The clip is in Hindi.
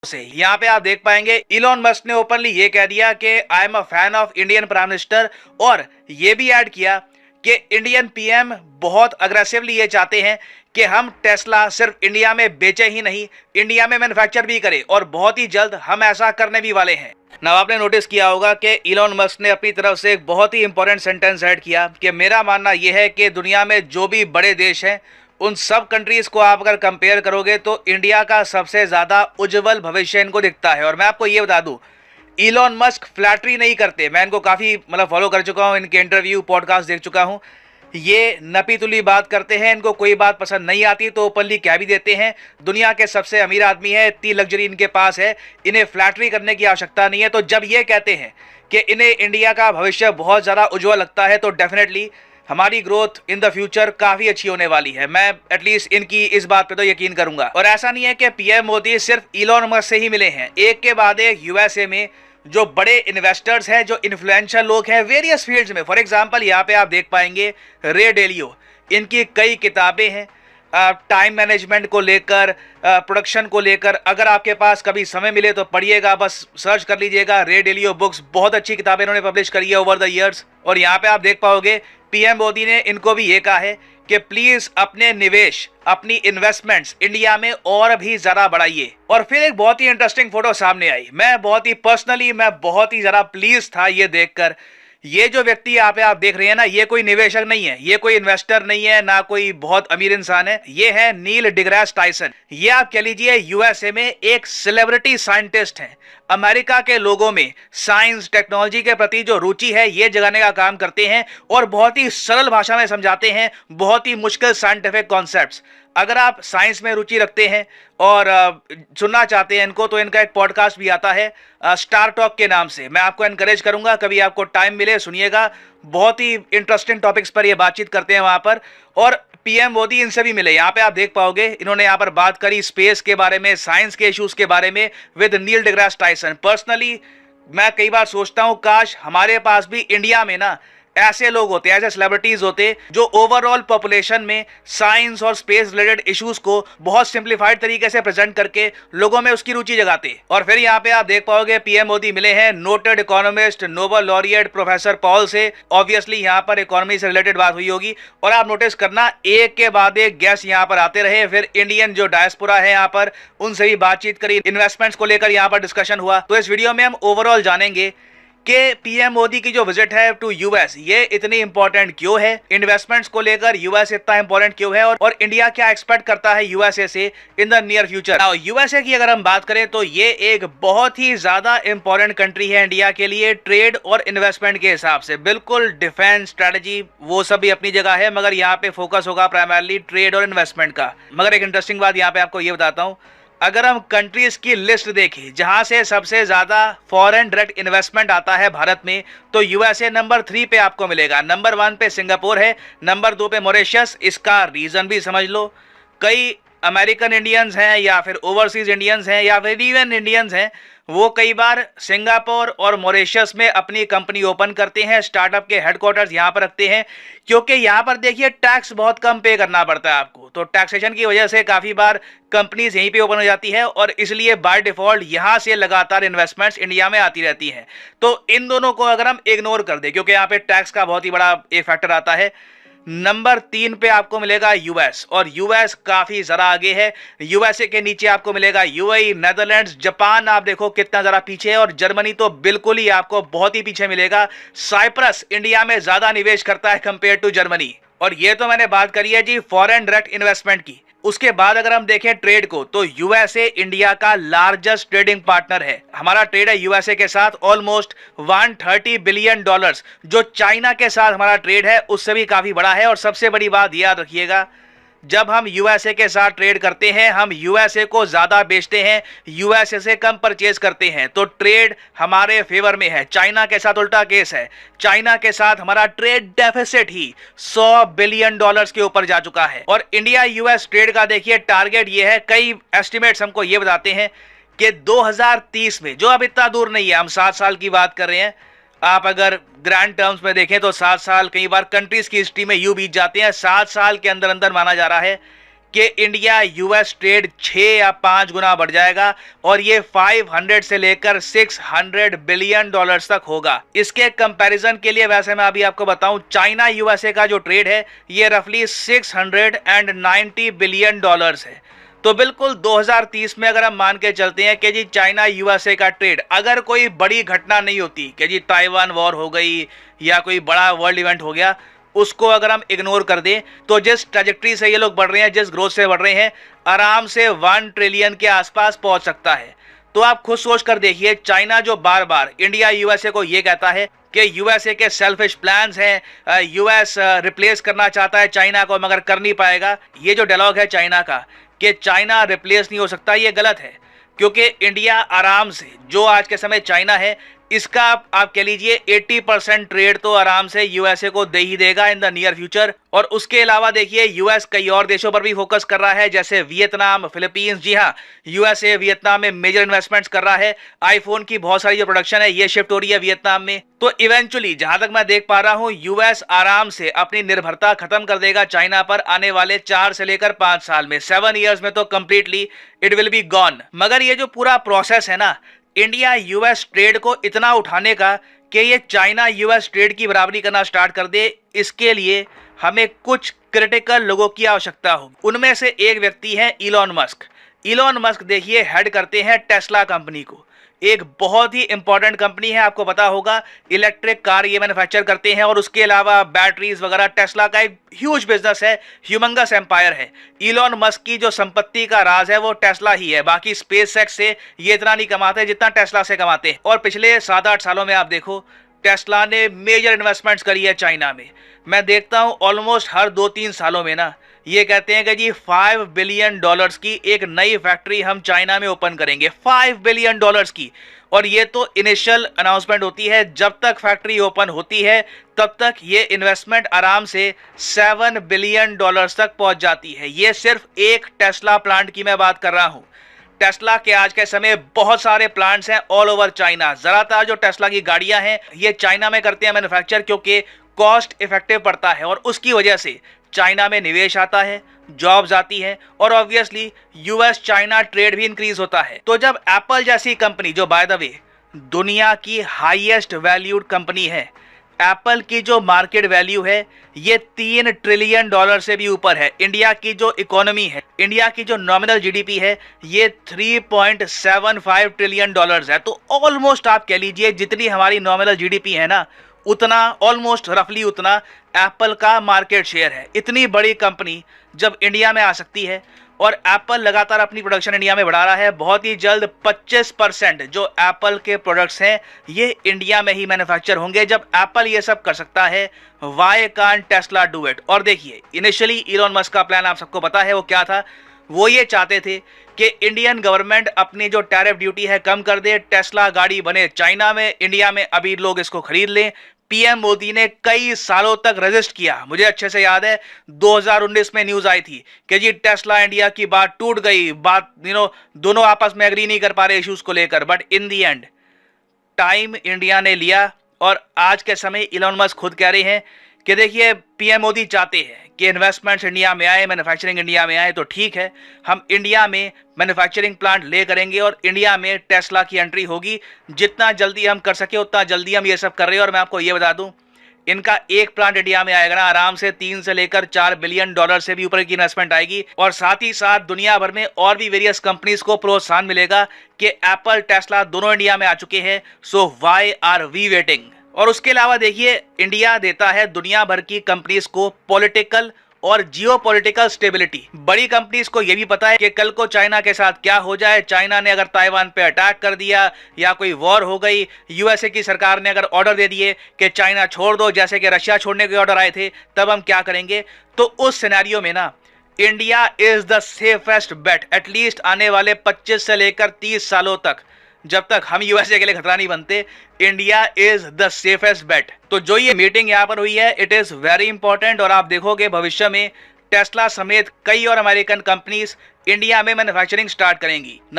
से यहाँ पे आप देख पाएंगे इलॉन मस्क ने ओपनली ये कह दिया कि I am a fan of Indian prime minister, और ये भी ऐड किया कि इंडियन पीएम बहुत अग्रेसिवली ये चाहते हैं कि हम टेस्ला सिर्फ इंडिया में बेचे ही नहीं, इंडिया में मैन्युफैक्चर भी करें, और बहुत ही जल्द हम ऐसा करने भी वाले हैं। ना आपने नोटिस किया होगा कि इलॉन मस्क ने अपनी तरफ से एक बहुत ही इंपॉर्टेंट सेंटेंस ऐड किया कि मेरा मानना यह है कि दुनिया में जो भी बड़े देश हैं उन सब कंट्रीज को आप अगर कंपेयर करोगे तो इंडिया का सबसे ज्यादा उज्जवल भविष्य इनको दिखता है। और मैं आपको ये बता दूं, इलॉन मस्क फ्लैटरी नहीं करते। मैं इनको काफी फॉलो कर चुका हूं, इनके इंटरव्यू पॉडकास्ट देख चुका हूं। ये नपी तुली बात करते हैं, इनको कोई बात पसंद नहीं आती तो ओपनली कह भी देते हैं। दुनिया के सबसे अमीर आदमी है, इतनी लग्जरी इनके पास है, इन्हें फ्लैटरी करने की आवश्यकता नहीं है। तो जब ये कहते हैं कि इन्हें इंडिया का भविष्य बहुत ज़्यादा उज्जवल लगता है तो डेफिनेटली हमारी ग्रोथ इन द फ्यूचर काफ़ी अच्छी होने वाली है। मैं एटलीस्ट इनकी इस बात पे तो यकीन करूंगा। और ऐसा नहीं है कि पीएम मोदी सिर्फ इलॉन मस्क से ही मिले हैं, एक के बाद एक यूएसए में जो बड़े इन्वेस्टर्स हैं, जो इन्फ्लुएंशियल लोग हैं वेरियस फील्ड्स में। फॉर एग्जांपल यहाँ पे आप देख पाएंगे रे डेलियो, इनकी कई किताबें हैं टाइम मैनेजमेंट को लेकर, प्रोडक्शन को लेकर। अगर आपके पास कभी समय मिले तो पढ़िएगा, बस सर्च कर लीजिएगा रे डेलियो बुक्स, बहुत अच्छी किताबें इन्होंने पब्लिश करी है ओवर द ईयर्स। और यहाँ पे आप देख पाओगे पीएम मोदी ने इनको भी ये कहा है कि प्लीज अपने निवेश, अपनी इन्वेस्टमेंट्स इंडिया में और भी ज्यादा बढ़ाइए। और फिर एक बहुत ही इंटरेस्टिंग फोटो सामने आई। मैं बहुत ही ज्यादा प्लीज था ये देखकर। ये जो व्यक्ति यहाँ पे आप देख रहे हैं ना, ये कोई निवेशक नहीं है, ये कोई इन्वेस्टर नहीं है, ना कोई बहुत अमीर इंसान है। ये है नील डिग्रास टाइसन। ये आप कह लीजिए यूएसए में एक सेलिब्रिटी साइंटिस्ट हैं। अमेरिका के लोगों में साइंस टेक्नोलॉजी के प्रति जो रुचि है ये जगाने का काम करते हैं और बहुत ही सरल भाषा में समझाते हैं बहुत ही मुश्किल साइंटिफिक कॉन्सेप्ट्स। अगर आप साइंस में रुचि रखते हैं और सुनना चाहते हैं इनको, तो इनका एक पॉडकास्ट भी आता है स्टार टॉक के नाम से। मैं आपको एनकरेज करूंगा, कभी आपको टाइम मिले सुनिएगा, बहुत ही इंटरेस्टिंग टॉपिक्स पर ये बातचीत करते हैं वहां पर। और पीएम मोदी इनसे भी मिले। यहाँ पे आप देख पाओगे इन्होंने यहाँ पर बात करी स्पेस के बारे में, साइंस के इश्यूज के बारे में with Neil deGrasse Tyson. Personally मैं कई बार सोचता हूँ काश हमारे पास भी इंडिया में ना ऐसे लोग होते, ऐसे सेलिब्रिटीज होते जो ओवरऑल पॉपुलेशन में साइंस और स्पेस रिलेटेड इश्यूज को बहुत सिंप्लीफाइड तरीके से प्रेजेंट करके लोगों में उसकी रुचि जगाते। और फिर यहाँ पे आप देख पाओगे पीएम मोदी मिले हैं noted economist, Nobel laureate professor Paul से। ऑब्वियसली यहाँ पर इकोनॉमी से रिलेटेड बात हुई होगी। और आप नोटिस करना एक के बाद एक गेस्ट यहाँ पर आते रहे। फिर इंडियन जो डायस्पोरा है यहाँ पर, उनसे भी बातचीत करी, इन्वेस्टमेंट्स को लेकर यहाँ पर डिस्कशन हुआ। तो इस वीडियो में हम ओवरऑल जानेंगे कि पीएम मोदी की जो विजिट है टू यूएस ये इतनी इंपॉर्टेंट क्यों है, इन्वेस्टमेंट्स को लेकर यूएस इतना इंपॉर्टेंट क्यों है, और इंडिया क्या एक्सपेक्ट करता है यूएसए से in the near future. Now USA की अगर हम बात करें तो ये एक बहुत ही ज्यादा इंपॉर्टेंट कंट्री है इंडिया के लिए, ट्रेड और इन्वेस्टमेंट के हिसाब से। बिल्कुल डिफेंस स्ट्रेटजी वो सब भी अपनी जगह है, मगर यहाँ पे फोकस होगा प्राइमरली ट्रेड और इन्वेस्टमेंट का। मगर एक इंटरेस्टिंग बात यहाँ पे आपको ये बताता हूँ, अगर हम कंट्रीज की लिस्ट देखें जहां से सबसे ज्यादा फॉरेन डायरेक्ट इन्वेस्टमेंट आता है भारत में, तो यूएसए नंबर 3 पे आपको मिलेगा। नंबर 1 पे सिंगापुर है, नंबर 2 पे मॉरिशस। इसका रीजन भी समझ लो, कई अमेरिकन इंडियंस हैं या फिर ओवरसीज इंडियंस हैं या फिर इवन इंडियंस हैं, वो कई बार सिंगापुर और मॉरिशस में अपनी कंपनी ओपन करते हैं, स्टार्टअप के हेडक्वार्टर्स यहाँ पर रखते हैं, क्योंकि यहाँ पर देखिए टैक्स बहुत कम पे करना पड़ता है आपको। तो टैक्सेशन की वजह से काफ़ी बार कंपनीज यहीं पे ओपन हो जाती है और इसलिए बाय डिफॉल्ट यहाँ से लगातार इन्वेस्टमेंट्स इंडिया में आती रहती हैं। तो इन दोनों को अगर हम इग्नोर कर दें, क्योंकि यहाँ पे टैक्स का बहुत ही बड़ा एक फैक्टर आता है, नंबर 3 पे आपको मिलेगा यूएस, और यूएस काफी जरा आगे है। यूएसए के नीचे आपको मिलेगा यूएई, नेदरलैंड्स, जापान आप देखो कितना जरा पीछे है, और जर्मनी तो बिल्कुल ही आपको बहुत ही पीछे मिलेगा। साइप्रस इंडिया में ज्यादा निवेश करता है कंपेयर टू जर्मनी। और ये तो मैंने बात करी है जी फॉरेन डायरेक्ट इन्वेस्टमेंट की। उसके बाद अगर हम देखें ट्रेड को, तो यूएसए इंडिया का लार्जेस्ट ट्रेडिंग पार्टनर है। हमारा ट्रेड है यूएसए के साथ ऑलमोस्ट $130 बिलियन, जो चाइना के साथ हमारा ट्रेड है उससे भी काफी बड़ा है। और सबसे बड़ी बात याद रखिएगा, जब हम यूएसए के साथ ट्रेड करते हैं हम यूएसए को ज्यादा बेचते हैं, यूएसए से कम परचेज करते हैं, तो ट्रेड हमारे फेवर में है। चाइना के साथ उल्टा केस है, चाइना के साथ हमारा ट्रेड डेफिसिट ही $100 बिलियन के ऊपर जा चुका है। और इंडिया यूएस ट्रेड का देखिए टारगेट ये है, कई एस्टिमेट्स हमको ये बताते हैं कि 2030 में, जो अब इतना दूर नहीं है, हम 7 साल की बात कर रहे हैं, आप अगर ग्रैंड टर्म्स में देखें तो 7 साल कई बार कंट्रीज की हिस्ट्री में यूं बीत जाते हैं। 7 साल के अंदर अंदर माना जा रहा है कि इंडिया यूएस ट्रेड 6 या 5 गुना बढ़ जाएगा और ये 500 से लेकर 600 बिलियन डॉलर्स तक होगा। इसके कंपैरिजन के लिए वैसे मैं अभी आपको बताऊं, चाइना यूएसए का जो ट्रेड है ये रफली 690 बिलियन डॉलर्स है। तो बिल्कुल 2030 में अगर हम मान के चलते हैं कि जी चाइना यूएसए का ट्रेड, अगर कोई बड़ी घटना नहीं होती कि जी ताइवान वॉर हो गई या कोई बड़ा वर्ल्ड इवेंट हो गया, उसको अगर हम इग्नोर कर दें, तो जिस ट्रैजेक्टरी से ये लोग बढ़ रहे हैं, जिस ग्रोथ से बढ़ रहे हैं, आराम से 1 ट्रिलियन के आसपास पहुंच सकता है। तो आप खुद सोच कर देखिए, चाइना जो बार बार इंडिया यूएसए को ये कहता है कि यूएसए के सेल्फिश प्लान्स हैं, यूएस रिप्लेस करना चाहता है चाइना को मगर कर नहीं पाएगा, ये जो डायलॉग है चाइना का कि चाइना रिप्लेस नहीं हो सकता, ये गलत है। क्योंकि इंडिया आराम से, जो आज के समय चाइना है, इसका आप कह लीजिए 80% ट्रेड तो आराम से यूएसए को दे ही देगा इन द नियर फ्यूचर। और उसके अलावा देखिए यूएस कई और देशों पर भी फोकस कर रहा है, जैसे वियतनाम, फिलीपींस। जी हाँ, यूएसए वियतनाम में मेजर इन्वेस्टमेंट्स कर रहा है। आईफोन की बहुत सारी जो प्रोडक्शन है ये शिफ्ट हो रही है वियतनाम में। तो इवेंचुअली जहां तक मैं देख पा रहा हूं, यूएस आराम से अपनी निर्भरता खत्म कर देगा चाइना पर आने वाले 4 से लेकर 5 साल में। 7 ईयर्स में तो completely it will be gone. मगर ये जो पूरा प्रोसेस है ना, इंडिया यूएस ट्रेड को इतना उठाने का कि ये चाइना यूएस ट्रेड की बराबरी करना स्टार्ट कर दे, इसके लिए हमें कुछ क्रिटिकल लोगों की आवश्यकता होगी। उनमें से एक व्यक्ति है इलॉन मस्क। इलॉन मस्क देखिए हेड करते हैं टेस्ला कंपनी को, एक बहुत ही इंपॉर्टेंट कंपनी है, आपको पता होगा। इलेक्ट्रिक कार ये मैन्युफैक्चर करते हैं और उसके अलावा बैटरीज वगैरह। टेस्ला का एक ह्यूज बिजनेस है, ह्यूमंगस एम्पायर है। इलॉन मस्क की जो संपत्ति का राज है वो टेस्ला ही है। बाकी स्पेसएक्स से ये इतना नहीं कमाते जितना टेस्ला से कमाते हैं। और पिछले 7-8 सालों में आप देखो, टेस्ला ने मेजर इन्वेस्टमेंट्स करी है चाइना में। मैं देखता हूं ऑलमोस्ट हर 2-3 सालों में ना, ये कहते हैं कि जी 5 बिलियन डॉलर्स की एक नई फैक्ट्री हम चाइना में ओपन करेंगे। 5 बिलियन डॉलर्स की। और ये तो इनिशियल अनाउंसमेंट होती है, जब तक फैक्ट्री ओपन होती है तब तक ये इन्वेस्टमेंट आराम से 7 बिलियन डॉलर्स तक पहुंच जाती है। ये सिर्फ एक टेस्ला प्लांट की मैं बात कर रहा हूं। टेस्ला के आज के समय बहुत सारे प्लांट्स हैं ऑल ओवर चाइना। ज्यादातर जो टेस्ला की गाड़ियां हैं ये चाइना में करते हैं मैन्युफैक्चर, क्योंकि कॉस्ट इफेक्टिव पड़ता है और उसकी वजह से चाइना में निवेश आता है, जॉब्स आती हैं और ऑब्वियसली यूएस चाइना ट्रेड भी इंक्रीज होता है। तो जब एप्पल जैसी कंपनी, जो बाय द वे दुनिया की हाईएस्ट वैल्यूड कंपनी है, एप्पल की जो मार्केट वैल्यू है ये 3 ट्रिलियन डॉलर से भी ऊपर है। इंडिया की जो इकोनॉमी है, इंडिया की जो नॉमिनल जीडीपी है ये 3.75 ट्रिलियन डॉलर्स है। तो ऑलमोस्ट आप कह लीजिए जितनी हमारी नॉमिनल जीडीपी है ना, उतना ऑलमोस्ट रफली उतना एप्पल का मार्केट शेयर है। इतनी बड़ी कंपनी जब इंडिया में आ सकती है, और एप्पल लगातार अपनी प्रोडक्शन इंडिया में बढ़ा रहा है। बहुत ही जल्द 25% जो एप्पल के प्रोडक्ट्स हैं ये इंडिया में ही मैन्युफैक्चर होंगे। जब एप्पल ये सब कर सकता है, why can't Tesla do it. और देखिए इनिशियली इलॉन मस्क का प्लान आप सबको पता है वो क्या था। वो ये चाहते थे कि इंडियन गवर्नमेंट अपनी जो टैरिफ ड्यूटी है कम कर दे, टेस्ला गाड़ी बने चाइना में, इंडिया में अभी लोग इसको खरीद लें। पीएम मोदी ने कई सालों तक रजिस्ट किया। मुझे अच्छे से याद है 2019 में न्यूज आई थी कि जी टेस्ला इंडिया की बात टूट गई, बात दोनों आपस में एग्री नहीं कर पा रहे इश्यूज को लेकर। But in the and time India ने लिया और आज के समय इलॉन मस्क खुद कह रहे हैं कि देखिए पीएम मोदी चाहते हैं कि इन्वेस्टमेंट्स इंडिया में आए, मैन्युफैक्चरिंग इंडिया में आए, तो ठीक है, हम इंडिया में मैन्युफैक्चरिंग प्लांट ले करेंगे और इंडिया में टेस्ला की एंट्री होगी। जितना जल्दी हम कर सके उतना जल्दी हम ये सब कर रहे हैं। और मैं आपको ये बता दूं, इनका एक प्लांट इंडिया में आएगा ना, आराम से 3 से लेकर 4 बिलियन डॉलर से भी ऊपर की इन्वेस्टमेंट आएगी। और साथ ही साथ दुनिया भर में और भी वेरियस कंपनीज को प्रोत्साहन मिलेगा कि एप्पल, टेस्ला दोनों इंडिया में आ चुके हैं, so why are we waiting. और उसके अलावा देखिए इंडिया देता है दुनिया भर की कंपनीज को पॉलिटिकल और जियोपॉलिटिकल स्टेबिलिटी। बड़ी कंपनीज को यह भी पता है कि कल को चाइना के साथ क्या हो जाए। चाइना ने अगर ताइवान पे अटैक कर दिया या कोई वॉर हो गई, यूएसए की सरकार ने अगर ऑर्डर दे दिए कि चाइना छोड़ दो, जैसे कि रशिया छोड़ने के ऑर्डर आए थे, तब हम क्या करेंगे। तो उस सिनेरियो में ना India is the safest bet, at least आने वाले 25 से लेकर 30 सालों तक, जब तक हम यूएसए के लिए खतरा नहीं बनते, इंडिया इज द सेफेस्ट बेट। तो जो ये मीटिंग यहाँ पर हुई है इट इज वेरी इंपॉर्टेंट। और आप देखोगे भविष्य में टेस्ला समेत कई और अमेरिकन कंपनीज इंडिया में मैन्युफैक्चरिंग स्टार्ट करेंगी।